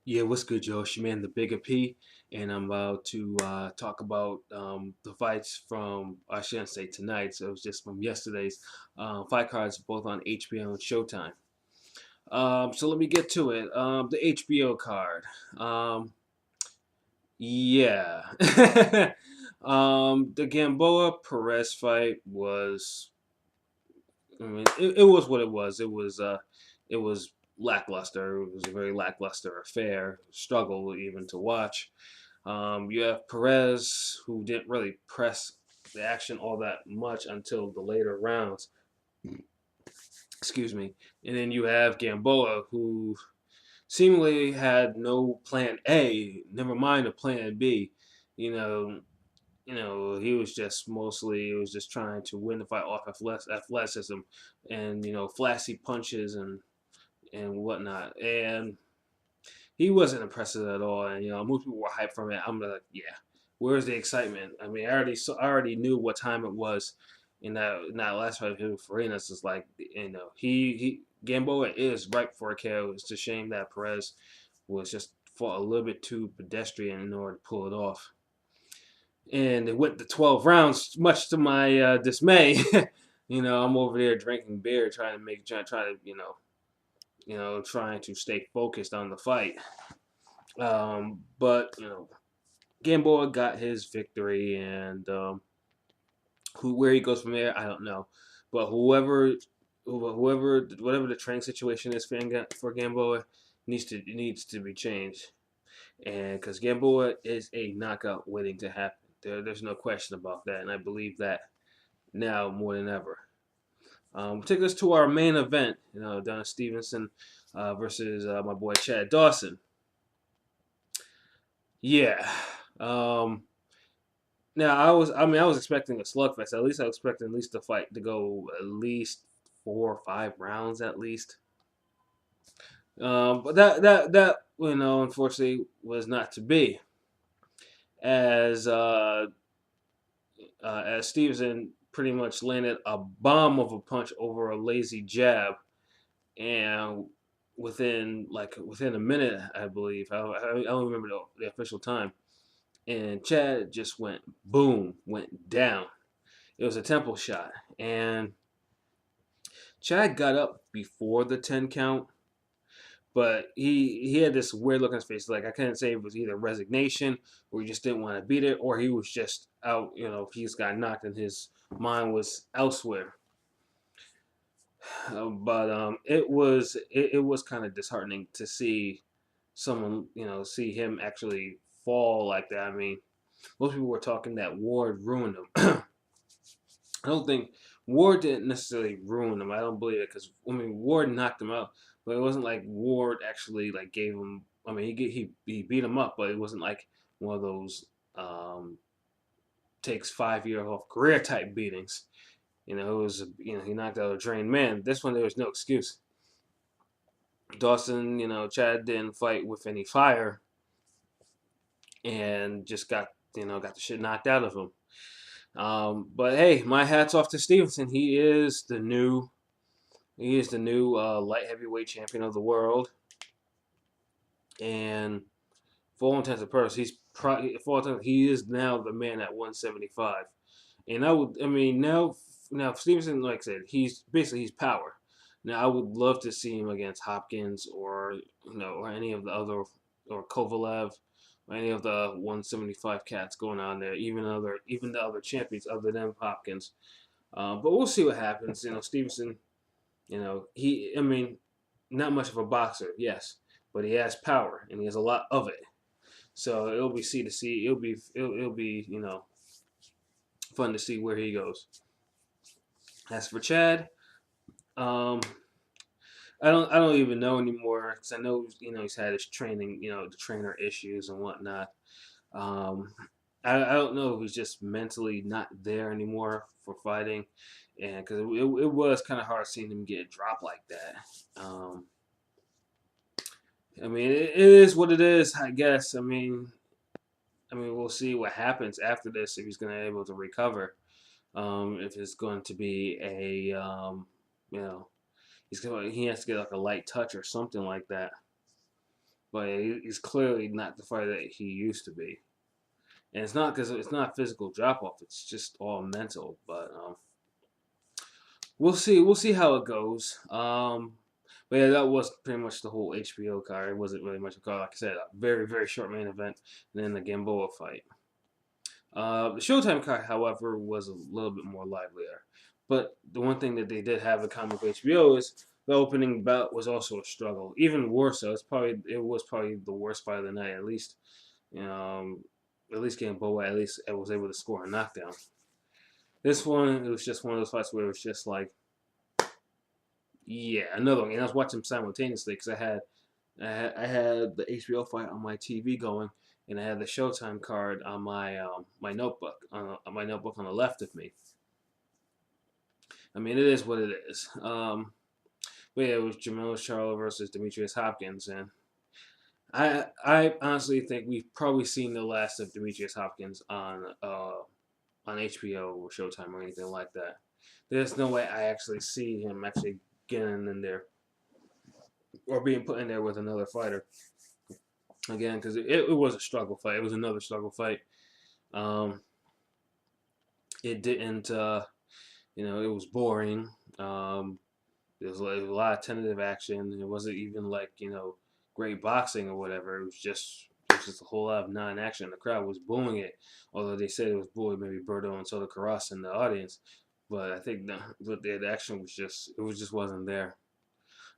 Yeah, what's good, Joe? It's your man, the Bigga P, and I'm about to talk about the fights from, I shouldn't say tonight, so it was just from yesterday's fight cards, both on HBO and Showtime. So let me get to it. The HBO card. Yeah. The Gamboa Perez fight was, I mean, it was what it was. It was lackluster. It was a very lackluster affair, struggle even to watch. You have Perez, who didn't really press the action all that much until the later rounds. Excuse me. And then you have Gamboa, who seemingly had no plan A, never mind a plan B. You know, he was just mostly, it was just trying to win the fight off athleticism and flashy punches and whatnot. And he wasn't impressive at all. And most people were hyped from it. I'm like, yeah, where's the excitement? I mean, I already knew what time it was in that last fight with Farinas. Is like, he Gamboa is ripe for a KO. It's a shame that Perez was just fought a little bit too pedestrian in order to pull it off. And it went to 12 rounds, much to my dismay. I'm over there drinking beer, trying to trying to stay focused on the fight. But Gamboa got his victory, and where he goes from there, I don't know. But whatever the training situation is for Gamboa needs to be changed, and because Gamboa is a knockout waiting to happen. There's no question about that, and I believe that now more than ever. Take us to our main event, Dawson-Stevenson versus my boy Chad Dawson. Yeah. Um, Now I was expecting a slugfest. At least I was expecting at least the fight to go at least 4 or 5 rounds at least. But that unfortunately was not to be. As as Stevenson pretty much landed a bomb of a punch over a lazy jab, and within a minute, I believe I don't remember the official time, and Chad just went boom, went down. It was a temple shot, and Chad got up before the 10 count, but he had this weird look on his face. Like, I couldn't say it was either resignation, or he just didn't want to beat it, or he was just out. He just got knocked and his mind was elsewhere. But it was kind of disheartening to see someone see him actually fall like that. I mean, most people were talking that Ward ruined him. I don't think Ward didn't necessarily ruin him. I don't believe it because I mean Ward knocked him out, but it wasn't like Ward actually like gave him. I mean he beat him up, but it wasn't like one of those takes 5 year off career type beatings. It was he knocked out a drained man. This one there was no excuse. Dawson, Chad didn't fight with any fire and just got the shit knocked out of him. But hey, my hats off to Stevenson. He is the new light heavyweight champion of the world, and for all intents and purposes, he is now the man at 175. And I mean, now Stevenson, like I said, he's power. Now I would love to see him against Hopkins or any of the other or Kovalev or any of the 175 cats going on there, even the other champions other than Hopkins. But we'll see what happens. Stevenson. I mean, not much of a boxer, yes, but he has power and he has a lot of it. So it'll be see to see. It'll be fun to see where he goes. As for Chad, um, I don't even know anymore because I know he's had his training, the trainer issues and whatnot. Um, I don't know if he's just mentally not there anymore for fighting, and because it was kind of hard seeing him get dropped like that. I mean, it is what it is, I guess. I mean, we'll see what happens after this if he's going to be able to recover. If it's going to be you know, he has to get like a light touch or something like that. but he's clearly not the fighter that he used to be. And it's not because it's not physical drop off; it's just all mental. But we'll see. We'll see how it goes. But yeah, that was pretty much the whole HBO card. It wasn't really much of a card. Like I said, a very, very short main event, and then the Gamboa fight. The Showtime card, however, was a little bit more livelier. But the one thing that they did have in common with HBO is the opening bout was also a struggle. Even worse, so it was probably the worst fight of the night. Um, at least Gamboa at least was able to score a knockdown. This one, it was just one of those fights where it was just like, yeah, another one. And I was watching simultaneously because I had the HBO fight on my TV going, and I had the Showtime card on my notebook on the left of me. I mean, it is what it is. But yeah, it was Jermell Charlo versus Demetrius Hopkins, and I honestly think we've probably seen the last of Demetrius Hopkins on HBO or Showtime or anything like that. There's no way I actually see him actually getting in there or being put in there with another fighter again because it was a struggle fight. It was another struggle fight. Um, it didn't, it was boring. There was a lot of tentative action. It wasn't even like great boxing or whatever. It was just a whole lot of non-action. The crowd was booing it, although they said it was booing maybe Berto and Soto Carras in the audience. But I think the action was just wasn't there.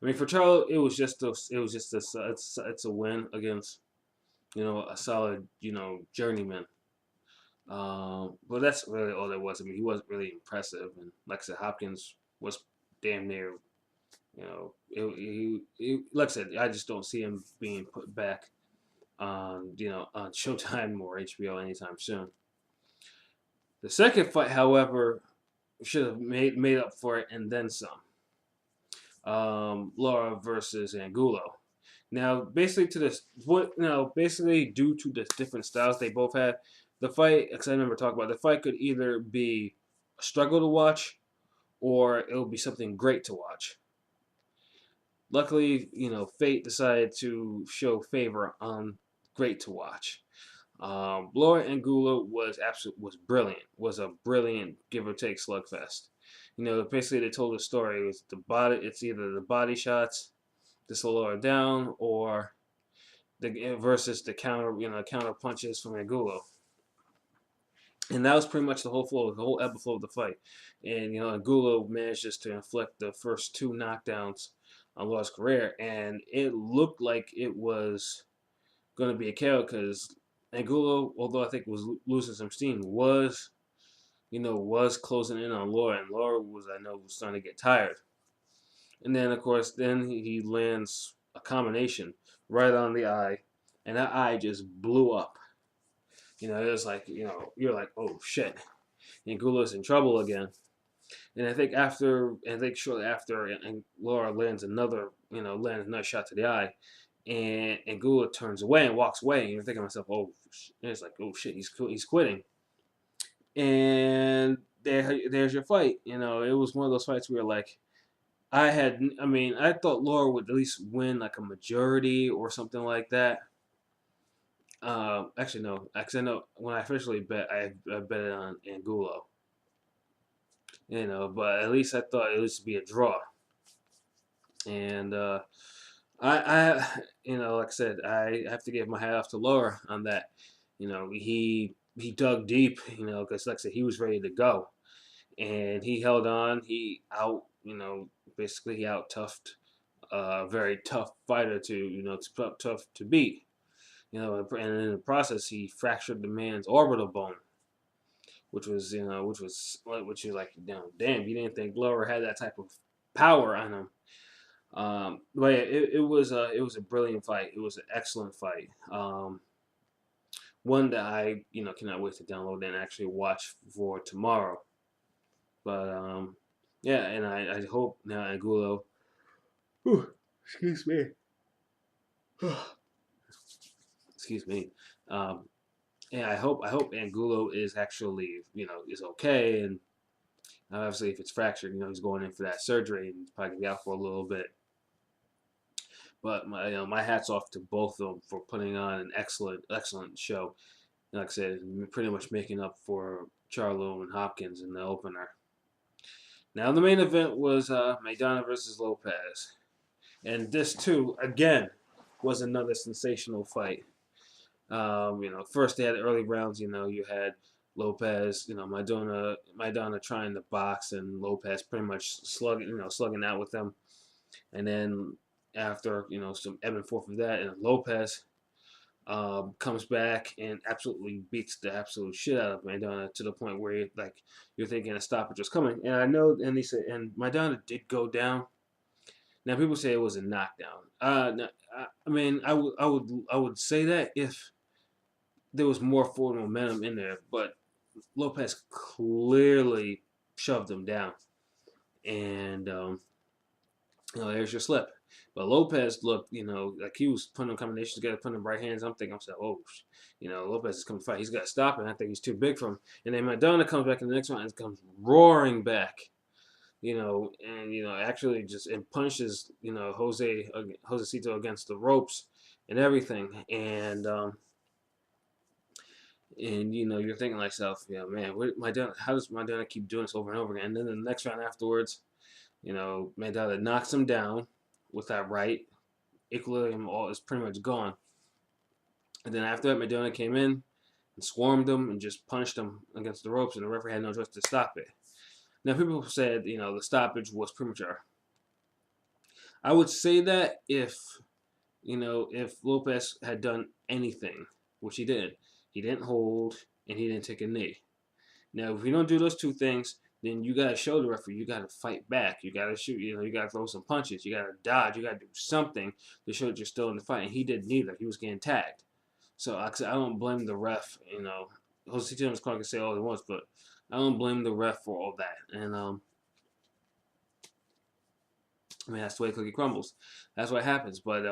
I mean, for Charlo, it's a win against a solid journeyman. But that's really all there was. I mean, he wasn't really impressive, and like I said, Hopkins was damn near. Like I said, I just don't see him being put back on Showtime or HBO anytime soon. The second fight, however, should have made up for it and then some. Lara versus Angulo. Now, basically basically due to the different styles they both had, the fight, because I remember talking about the fight, could either be a struggle to watch or it would be something great to watch. Luckily, fate decided to show favor on great to watch. Lara-Angulo was brilliant. Was a brilliant give or take slugfest. Basically they told the story. It was the body. It's either the body shots to slow her down, or versus the counter punches from Angulo. And that was pretty much the whole ebb and flow of the fight. And Angulo managed just to inflict the first two knockdowns on Lara's career, and it looked like it was going to be a KO because Angulo, although I think was losing some steam, was closing in on Lara, and Lara was starting to get tired. And then of course, he lands a combination right on the eye, and that eye just blew up. It was like you're like, oh shit, Angulo's in trouble again. And I think shortly after, and Lara lands another shot to the eye, and Angulo turns away and walks away. And you're thinking to myself, oh, it's like, oh shit, he's quitting. And there's your fight. It was one of those fights where like I thought Lara would at least win like a majority or something like that. Actually, no. Actually, no. When I officially bet, I bet it on Angulo. But at least I thought it would be a draw. And like I said, I have to give my hat off to Lara on that. He dug deep. Because like I said, he was ready to go, and he held on. Basically he out toughed a very tough fighter tough to beat. And in the process, he fractured the man's orbital bone, which is like, damn, you didn't think Lara had that type of power on him. But yeah, it was a brilliant fight. It was an excellent fight. One that I cannot wait to download and actually watch for tomorrow. But yeah, and I hope now Angulo. Excuse me. Excuse me. Yeah, I hope Angulo is actually is okay, and obviously if it's fractured, he's going in for that surgery and he's probably gonna be out for a little bit. But my hats off to both of them for putting on an excellent show. Like I said, pretty much making up for Charlo and Hopkins in the opener. Now the main event was Maidana versus Lopez, and this too again was another sensational fight. First they had early rounds. You had Lopez, Maidana trying to box, and Lopez pretty much slugging out with them. And then after some ebb and forth of that, and Lopez comes back and absolutely beats the absolute shit out of Maidana to the point where you're thinking a stoppage was coming. And I know, and he said, and Maidana did go down. Now people say it was a knockdown. No, I mean, I would say that if there was more forward momentum in there, but Lopez clearly shoved him down, and there's your slip. But Lopez looked, like he was putting combinations together, putting them right hands. I'm thinking, oh, Lopez is coming to fight. He's got to stop it. I think he's too big for him. And then Maidana comes back in the next round and comes roaring back, and actually just and punches, Josecito against the ropes and everything. And you're thinking to yourself, yeah, man, how does Maidana keep doing this over and over again? And then the next round afterwards, Maidana knocks him down with that right. Equilibrium all is pretty much gone. And then after that, Maidana came in and swarmed him and just punched him against the ropes, and the referee had no choice to stop it. Now, people said, the stoppage was premature. I would say that if Lopez had done anything, which he did, he didn't hold and he didn't take a knee. Now, if you don't do those two things, then you gotta show the referee you gotta fight back. You gotta shoot. You gotta throw some punches. You gotta dodge. You gotta do something to show that you're still in the fight. And he did neither. He was getting tagged. So I don't blame the ref. Jose Timmons can say all he wants, but I don't blame the ref for all that. And I mean, that's the way cookie crumbles. That's what happens. But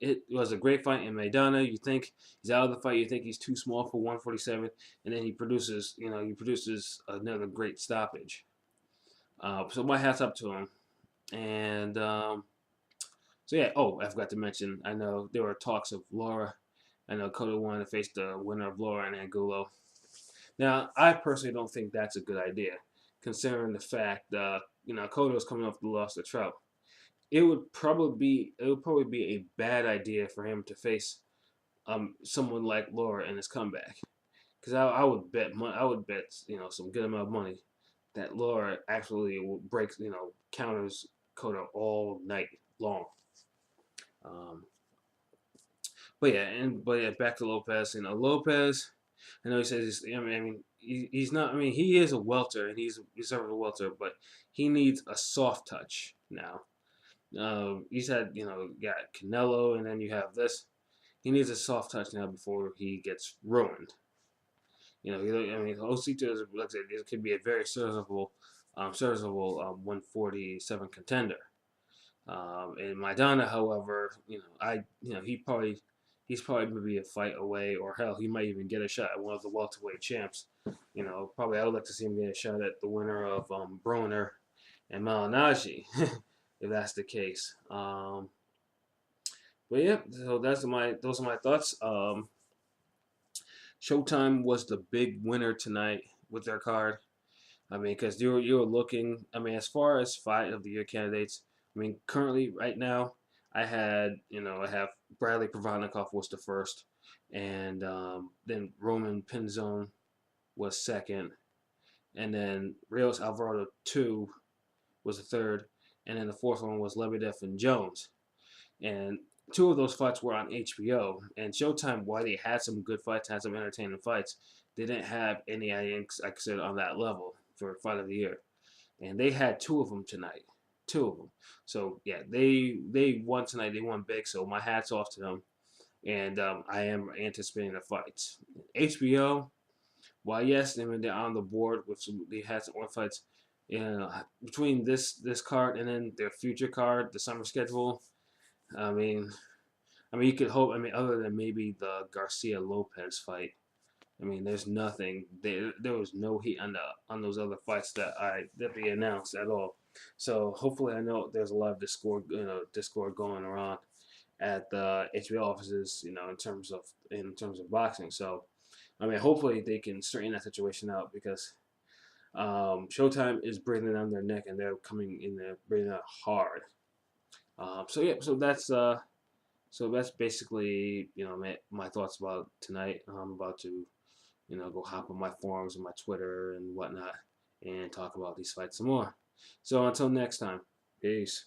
it was a great fight in Maidana. You think he's out of the fight. You think he's too small for 147, and then he produces another great stoppage. So my hats up to him. And so yeah. Oh, I forgot to mention. I know there were talks of Lara. I know Cotto wanted to face the winner of Lara-Angulo. Now, I personally don't think that's a good idea, considering the fact that Cotto's coming off the loss to Trout. It would probably be a bad idea for him to face someone like Lara in his comeback, because I would bet some good amount of money that Lara actually will break counters Cotto all night long. Um, but yeah, back to Lopez. Lopez. I know he says he's not. I mean, he is a welter and he's deserving a welter, but he needs a soft touch now. You said you got Canelo, and then you have this. He needs a soft touch now before he gets ruined. Osito is, like I said, it could be a very serviceable 147 contender. And Maidana, however, he's probably maybe a fight away, or hell, he might even get a shot at one of the welterweight champs. Probably I would like to see him get a shot at the winner of Broner and Malinaji, if that's the case. But yeah, so those are my thoughts. Showtime was the big winner tonight with their card. I mean, because you're looking. I mean, as far as fight of the year candidates, I mean, currently right now, I have Bradley Provodnikov was the first, and then Roman Pinzon was second, and then Rios Alvarado 2 was the third, and then the fourth one was Lebedev and Jones, and two of those fights were on HBO. And Showtime, while they had some good fights, had some entertaining fights, they didn't have any, like I said, on that level for fight of the year. And they had two of them tonight. Two of them. So, yeah, they won tonight. They won big. So, my hat's off to them. And I am anticipating the fights. HBO, while yes, they're on the board with they had some more fights. Between this card and then their future card, the summer schedule, I mean, you could hope. I mean, other than maybe the Garcia Lopez fight, I mean, there's nothing. There was no heat on those other fights that they announced at all. So hopefully, I know there's a lot of discord going around, at the HBO offices, in terms of boxing. So I mean, hopefully they can straighten that situation out because Showtime is breathing down their neck and they're coming in there breathing out hard. So yeah, so that's basically my thoughts about tonight. I'm about to go hop on my forums and my Twitter and whatnot and talk about these fights some more. So until next time, peace.